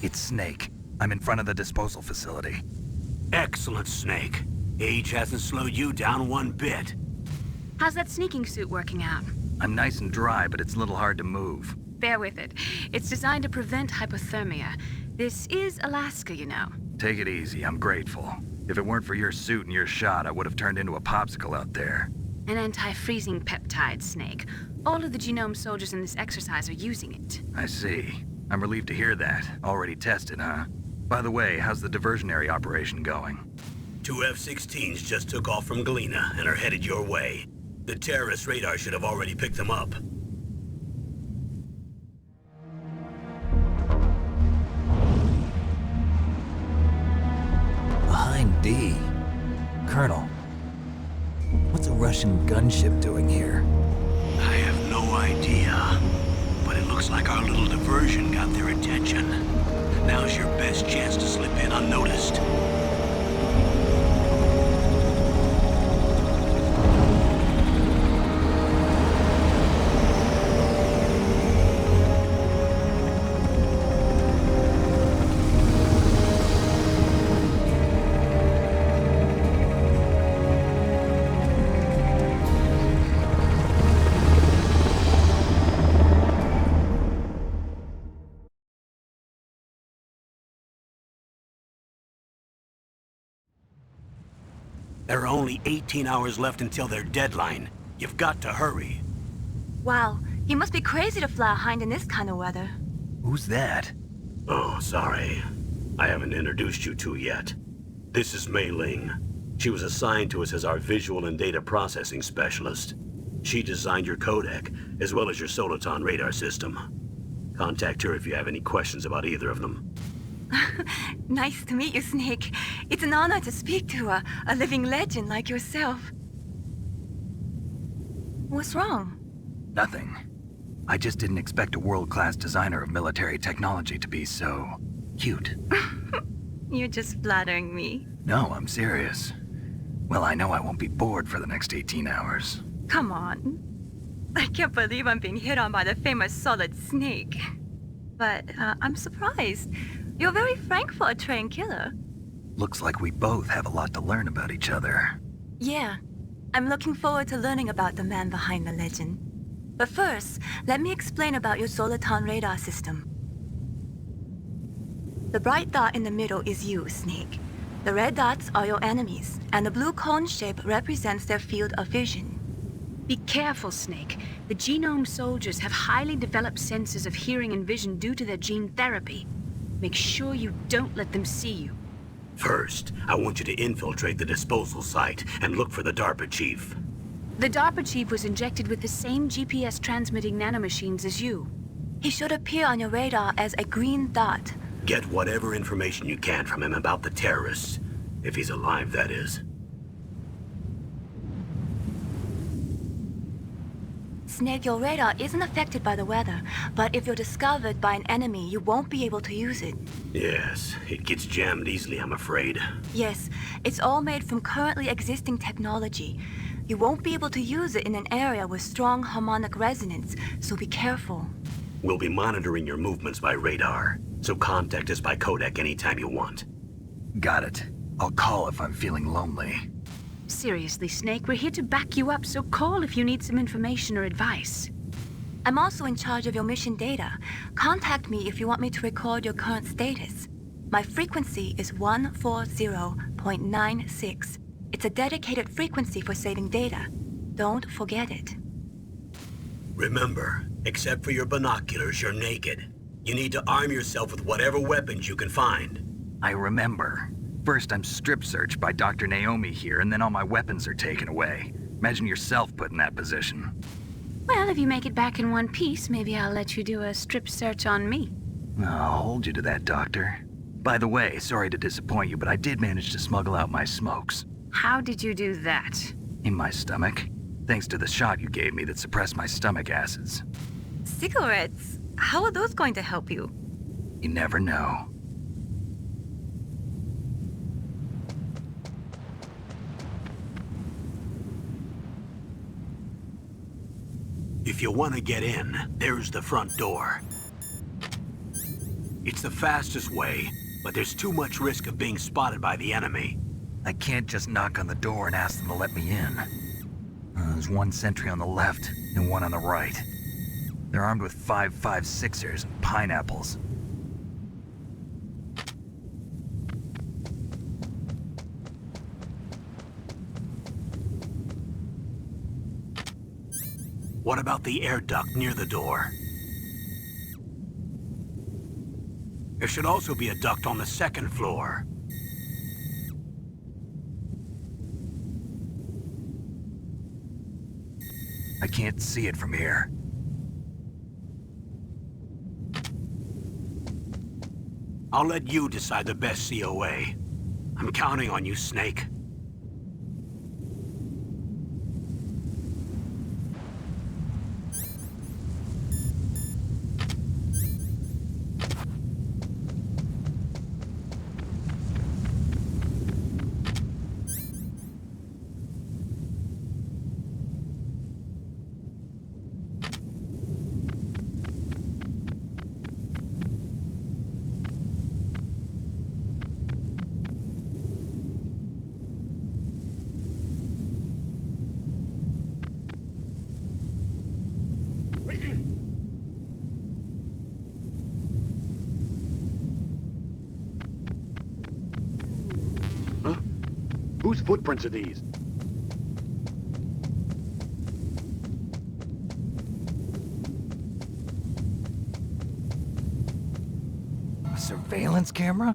It's Snake. I'm in front of the disposal facility. Excellent, Snake. Age hasn't slowed you down one bit. How's that sneaking suit working out? I'm nice and dry, but it's a little hard to move. Bear with it. It's designed to prevent hypothermia. This is Alaska, you know. Take it easy, I'm grateful. If it weren't for your suit and your shot, I would have turned into a popsicle out there. An anti-freezing peptide, Snake. All of the genome soldiers in this exercise are using it. I see. I'm relieved to hear that. Already tested, huh? By the way, how's the diversionary operation going? 2 F-16s just took off from Galena and are headed your way. The terrorist radar should have already picked them up. Behind D. Colonel, what's a Russian gunship doing here? I have no idea, but it looks like our little diversion got their attention. Now's your best chance to slip in unnoticed. There are only 18 hours left until their deadline. You've got to hurry. Wow, you must be crazy to fly a hind in this kind of weather. Who's that? Oh, sorry. I haven't introduced you to yet. This is Mei Ling. She was assigned to us as our visual and data processing specialist. She designed your codec, as well as your Soliton radar system. Contact her if you have any questions about either of them. Nice to meet you, Snake. It's an honor to speak to a living legend like yourself. What's wrong? Nothing. I just didn't expect a world-class designer of military technology to be so cute. You're just flattering me. No, I'm serious. Well, I know I won't be bored for the next 18 hours. Come on. I can't believe I'm being hit on by the famous Solid Snake. But I'm surprised. You're very frank for a trained killer. Looks like we both have a lot to learn about each other. Yeah. I'm looking forward to learning about the man behind the legend. But first, let me explain about your Soliton radar system. The bright dot in the middle is you, Snake. The red dots are your enemies, and the blue cone shape represents their field of vision. Be careful, Snake. The genome soldiers have highly developed senses of hearing and vision due to their gene therapy. Make sure you don't let them see you. First, I want you to infiltrate the disposal site and look for the DARPA Chief. The DARPA Chief was injected with the same GPS transmitting nanomachines as you. He should appear on your radar as a green dot. Get whatever information you can from him about the terrorists. If he's alive, that is. Snake, your radar isn't affected by the weather, but if you're discovered by an enemy, you won't be able to use it. Yes, it gets jammed easily, I'm afraid. Yes, it's all made from currently existing technology. You won't be able to use it in an area with strong harmonic resonance, so be careful. We'll be monitoring your movements by radar, so contact us by codec anytime you want. Got it. I'll call if I'm feeling lonely. Seriously, Snake, we're here to back you up, so call if you need some information or advice. I'm also in charge of your mission data. Contact me if you want me to record your current status. My frequency is 140.96. It's a dedicated frequency for saving data. Don't forget it. Remember, except for your binoculars, you're naked. You need to arm yourself with whatever weapons you can find. I remember. First, I'm strip searched by Dr. Naomi here, and then all my weapons are taken away. Imagine yourself put in that position. Well, if you make it back in one piece, maybe I'll let you do a strip search on me. I'll hold you to that, Doctor. By the way, sorry to disappoint you, but I did manage to smuggle out my smokes. How did you do that? In my stomach. Thanks to the shot you gave me that suppressed my stomach acids. Cigarettes? How are those going to help you? You never know. If you want to get in, there's the front door. It's the fastest way, but there's too much risk of being spotted by the enemy. I can't just knock on the door and ask them to let me in. There's one sentry on the left and one on the right. They're armed with 5.56ers and pineapples. What about the air duct near the door? There should also be a duct on the second floor. I can't see it from here. I'll let you decide the best COA. I'm counting on you, Snake. Whose footprints are these? A surveillance camera?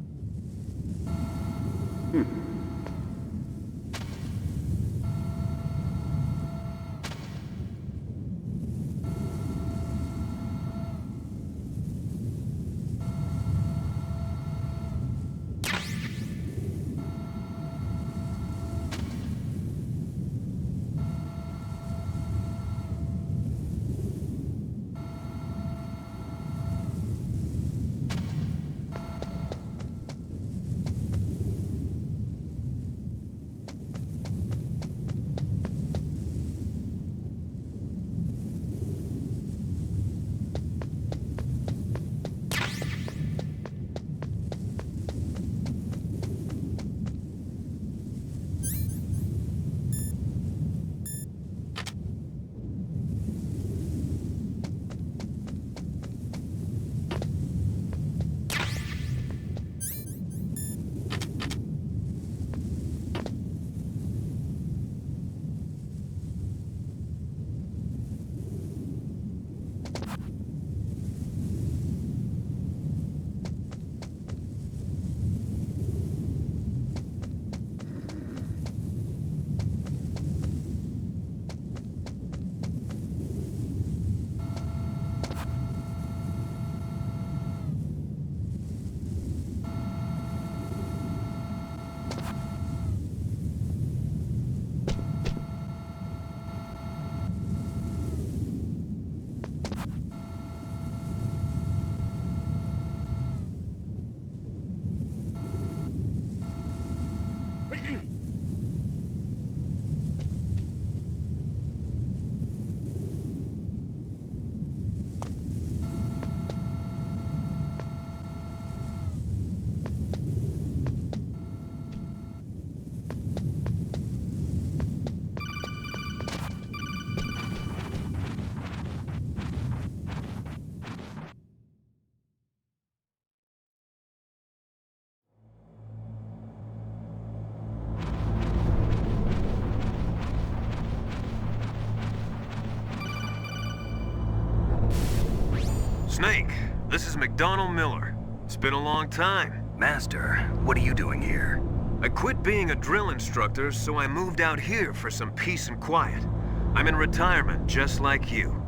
Snake, this is McDonald Miller. It's been a long time. Master, what are you doing here? I quit being a drill instructor, so I moved out here for some peace and quiet. I'm in retirement, just like you.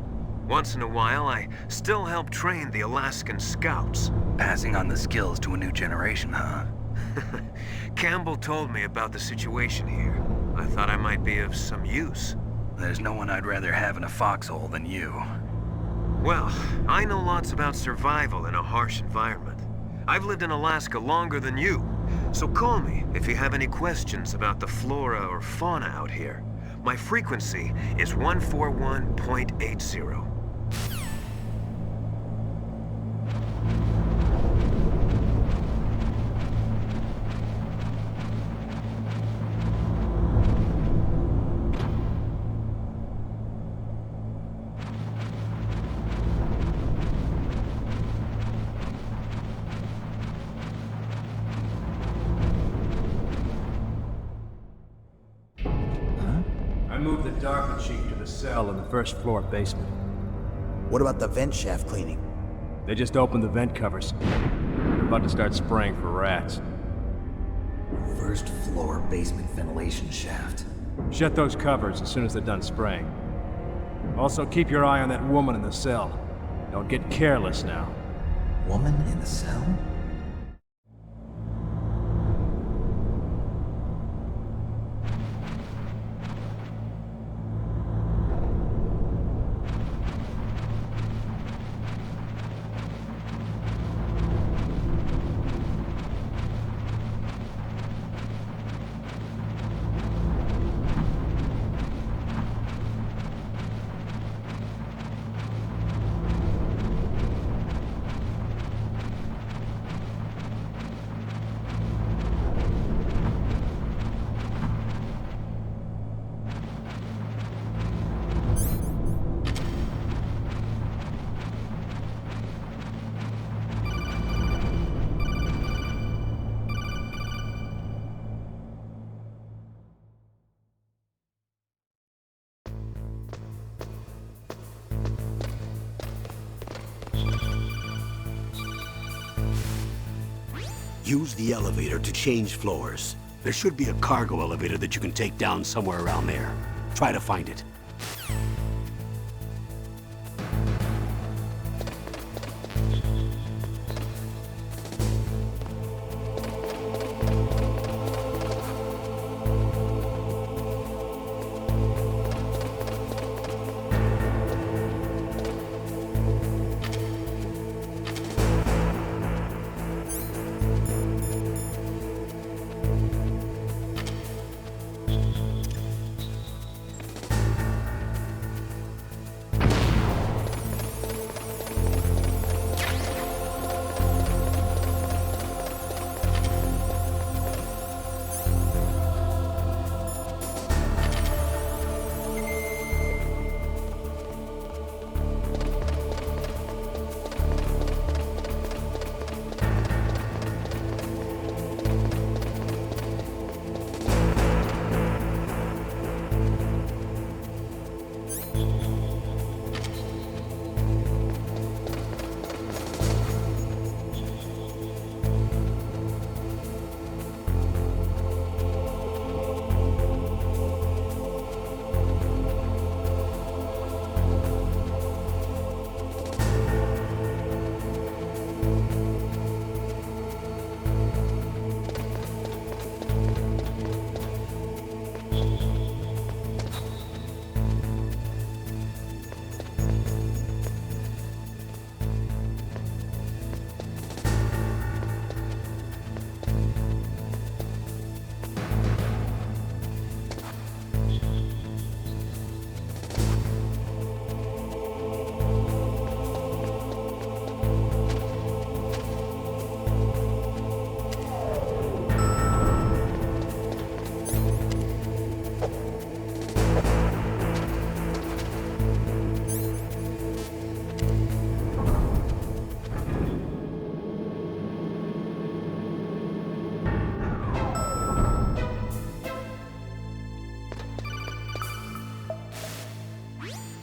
Once in a while, I still help train the Alaskan Scouts. Passing on the skills to a new generation, huh? Campbell told me about the situation here. I thought I might be of some use. There's no one I'd rather have in a foxhole than you. Well, I know lots about survival in a harsh environment. I've lived in Alaska longer than you, so call me if you have any questions about the flora or fauna out here. My frequency is 141.80. cell in the first floor basement. What about the vent shaft cleaning? They just opened the vent covers. They're about to start spraying for rats. First floor basement ventilation shaft. Shut those covers as soon as they're done spraying. Also, keep your eye on that woman in the cell. Don't get careless now. Woman in the cell? Use the elevator to change floors. There should be a cargo elevator that you can take down somewhere around there. Try to find it.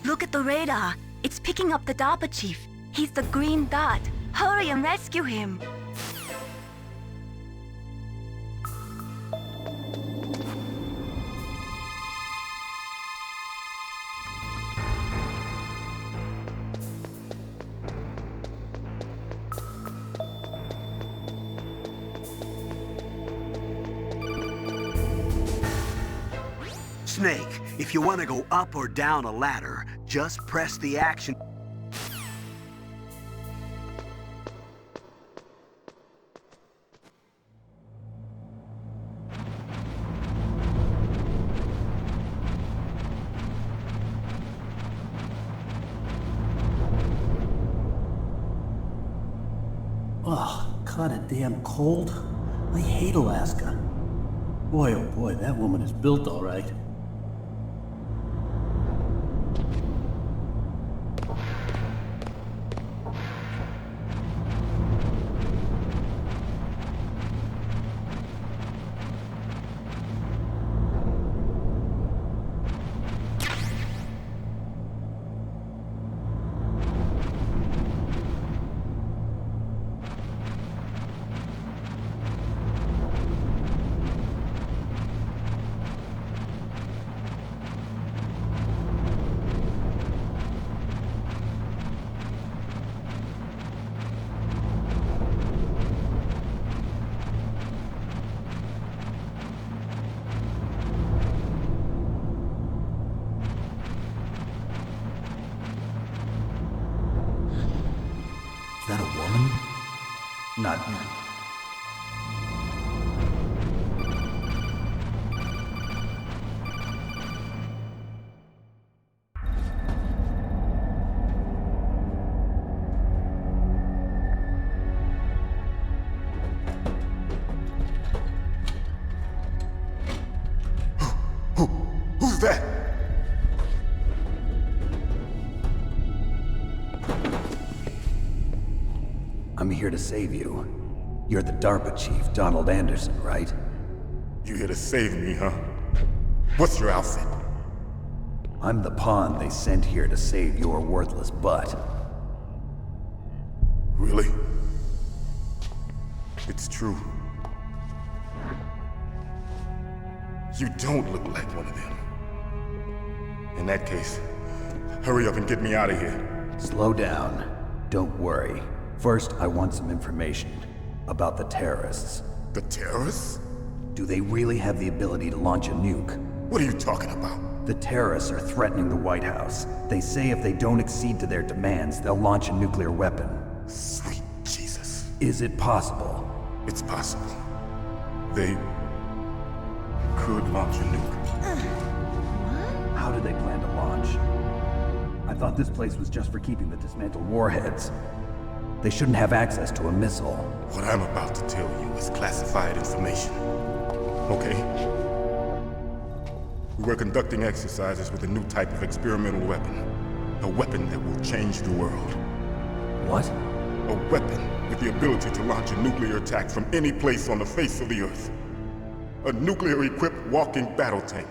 Look at the radar. It's picking up the DARPA Chief. He's the green dot. Hurry and rescue him. Snake, if you want to go up or down a ladder, just press the action. Oh, kinda damn cold. I hate Alaska. Boy, oh boy, that woman is built all right. that a woman? Not... Who's that? I'm here to save you. You're the DARPA Chief, Donald Anderson, right? You here to save me, huh? What's your outfit? I'm the pawn they sent here to save your worthless butt. Really? It's true. You don't look like one of them. In that case, hurry up and get me out of here. Slow down. Don't worry. First, I want some information about the terrorists. The terrorists? Do they really have the ability to launch a nuke? What are you talking about? The terrorists are threatening the White House. They say if they don't accede to their demands, they'll launch a nuclear weapon. Sweet Jesus. Is it possible? It's possible. They could launch a nuke. How do they plan to launch? I thought this place was just for keeping the dismantled warheads. They shouldn't have access to a missile. What I'm about to tell you is classified information. Okay? We were conducting exercises with a new type of experimental weapon. A weapon that will change the world. What? A weapon with the ability to launch a nuclear attack from any place on the face of the Earth. A nuclear-equipped walking battle tank.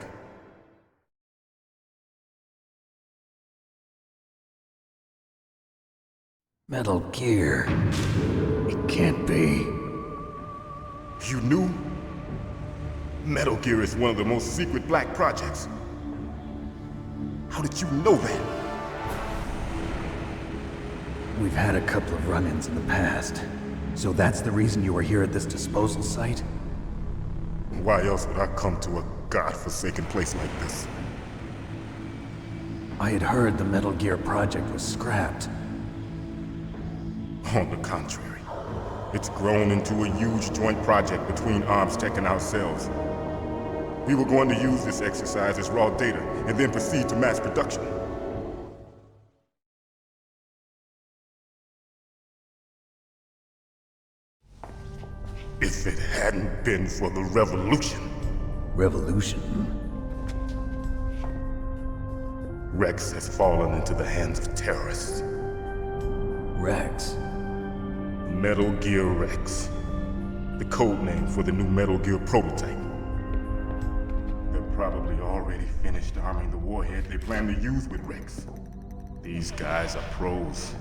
Metal Gear. It can't be. You knew? Metal Gear is one of the most secret black projects. How did you know that? We've had a couple of run-ins in the past. So that's the reason you were here at this disposal site? Why else would I come to a godforsaken place like this? I had heard the Metal Gear project was scrapped. On the contrary, it's grown into a huge joint project between ArmsTech and ourselves. We were going to use this exercise as raw data and then proceed to mass production. If it hadn't been for the revolution. Revolution? Rex has fallen into the hands of terrorists. Rex? Metal Gear Rex. The code name for the new Metal Gear prototype. They're probably already finished arming the warhead they plan to use with Rex. These guys are pros.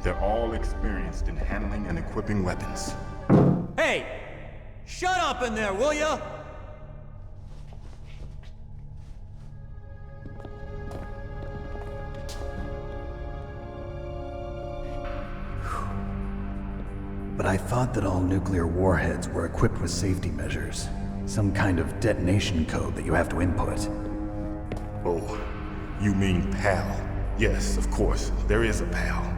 They're all experienced in handling and equipping weapons. Hey! Shut up in there, will ya? But I thought that all nuclear warheads were equipped with safety measures. Some kind of detonation code that you have to input. Oh, you mean PAL? Yes, of course, there is a PAL.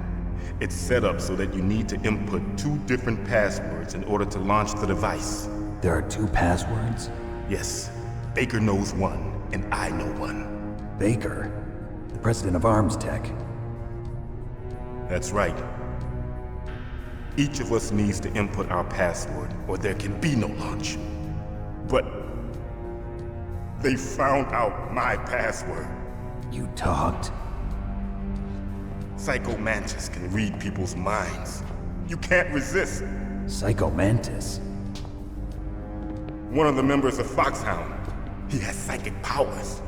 It's set up so that you need to input 2 different passwords in order to launch the device. There are 2 passwords? Yes. Baker knows one, and I know one. Baker? The president of ArmsTech? That's right. Each of us needs to input our password, or there can be no launch. But they found out my password. You talked? Psycho Mantis can read people's minds. You can't resist. Psycho Mantis? One of the members of Foxhound. He has psychic powers.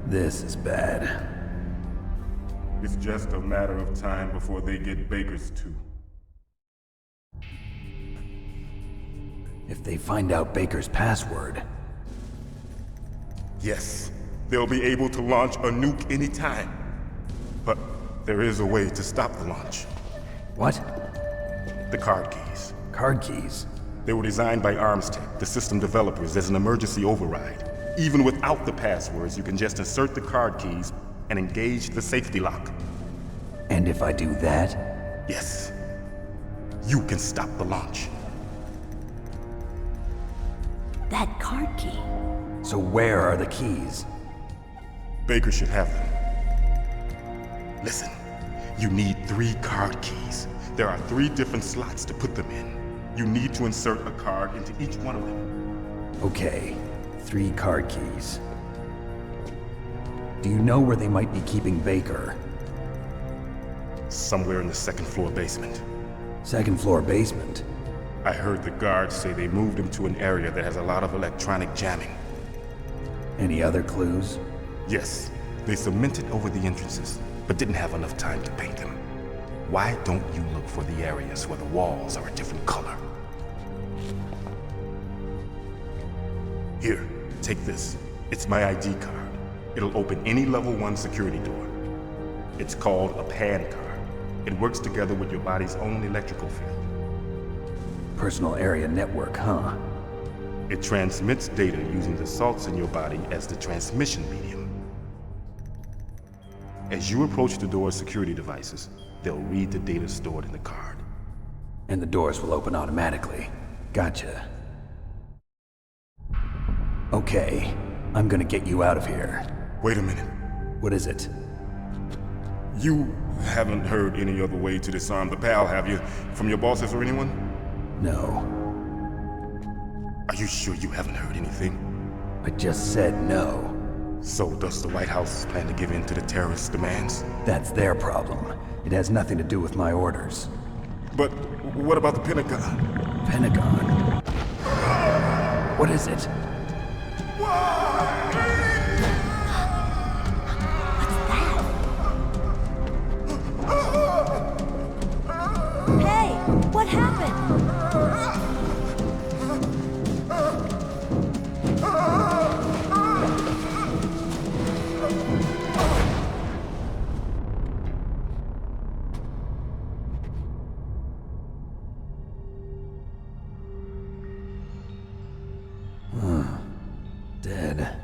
This is bad. It's just a matter of time before they get Baker's too. If they find out Baker's password... Yes, they'll be able to launch a nuke anytime. But there is a way to stop the launch. What? The card keys. Card keys? They were designed by ArmsTech, the system developers, as an emergency override. Even without the passwords, you can just insert the card keys and engage the safety lock. And if I do that? Yes. You can stop the launch. That card key. So where are the keys? Baker should have them. Listen, you need 3 card keys. There are 3 different slots to put them in. You need to insert a card into each one of them. Okay, 3 card keys. Do you know where they might be keeping Baker? Somewhere in the 2nd floor basement. 2nd floor basement? I heard the guards say they moved him to an area that has a lot of electronic jamming. Any other clues? Yes, they cemented over the entrances, but didn't have enough time to paint them. Why don't you look for the areas where the walls are a different color? Here, take this. It's my ID card. It'll open any level 1 security door. It's called a PAN card. It works together with your body's own electrical field. Personal area network, huh? It transmits data using the salts in your body as the transmission medium. As you approach the door's security devices, they'll read the data stored in the card. And the doors will open automatically. Gotcha. Okay, I'm gonna get you out of here. Wait a minute. What is it? You haven't heard any other way to disarm the PAL, have you? From your bosses or anyone? No. Are you sure you haven't heard anything? I just said no. So does the White House plan to give in to the terrorists' demands? That's their problem. It has nothing to do with my orders. But what about the Pentagon? Pentagon? What is it? Hey, what happened? Dead.